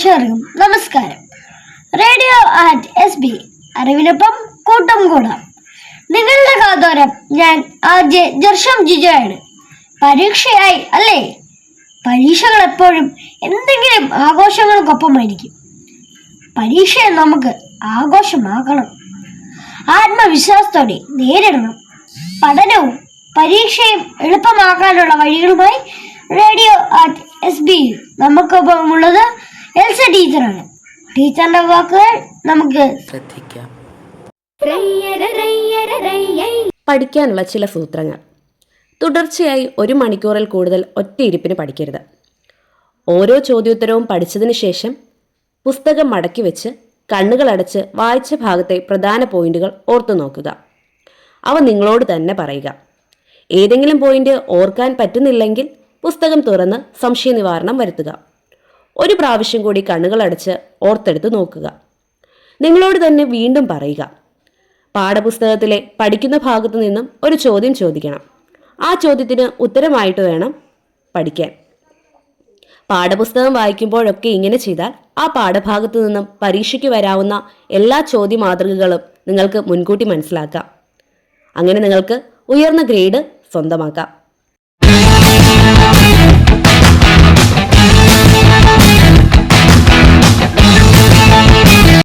പ്രേക്ഷകർക്കും നമസ്കാരം. റേഡിയോ ആറ്റ് SB അറിവിനൊപ്പം കൂട്ടം കൂടാം. നിങ്ങളുടെ കാതോരം ഞാൻ RJ ജർഷം ജിജോയാണ്. പരീക്ഷയായി അല്ലേ? പരീക്ഷകൾ എപ്പോഴും എന്തെങ്കിലും ആഘോഷങ്ങൾക്കൊപ്പമായിരിക്കും. പരീക്ഷയെ നമുക്ക് ആഘോഷമാക്കണം. ആത്മവിശ്വാസത്തോടെ നേരിടണം. പഠനവും പരീക്ഷയും എളുപ്പമാക്കാനുള്ള വഴികളുമായി റേഡിയോ ആറ്റ് SB നമുക്കൊപ്പമുള്ളത് എൽസ ടീച്ചറാണ്. ടീച്ചറിന്റെ വാക്കുകൾ നമുക്ക് ശ്രദ്ധിക്കാം. പഠിക്കാനുള്ള ചില സൂത്രങ്ങൾ. തുടർച്ചയായി 1 മണിക്കൂറിൽ കൂടുതൽ ഒറ്റയിരിപ്പിന് പഠിക്കരുത്. ഓരോ ചോദ്യോത്തരവും പഠിച്ചതിന് ശേഷം പുസ്തകം മടക്കി വെച്ച് കണ്ണുകളടച്ച് വായിച്ച ഭാഗത്തെ പ്രധാന പോയിന്റുകൾ ഓർത്തു നോക്കുക. അവ നിങ്ങളോട് തന്നെ പറയുക. ഏതെങ്കിലും പോയിന്റ് ഓർക്കാൻ പറ്റുന്നില്ലെങ്കിൽ പുസ്തകം തുറന്ന് സംശയ നിവാരണം വരുത്തുക. ഒരു പ്രാവശ്യം കൂടി കണ്ണുകളടച്ച് ഓർത്തെടുത്ത് നോക്കുക. നിങ്ങളോട് തന്നെ വീണ്ടും പറയുക. പാഠപുസ്തകത്തിലെ പഠിക്കുന്ന ഭാഗത്തു നിന്നും ഒരു ചോദ്യം ചോദിക്കണം. ആ ചോദ്യത്തിന് ഉത്തരമായിട്ട് വേണം പഠിക്കാൻ. പാഠപുസ്തകം വായിക്കുമ്പോഴൊക്കെ ഇങ്ങനെ ചെയ്താൽ ആ പാഠഭാഗത്തു നിന്നും പരീക്ഷയ്ക്ക് വരാവുന്ന എല്ലാ ചോദ്യ മാതൃകകളും നിങ്ങൾക്ക് മുൻകൂട്ടി മനസ്സിലാക്കാം. അങ്ങനെ നിങ്ങൾക്ക് ഉയർന്ന ഗ്രേഡ് സ്വന്തമാക്കാം.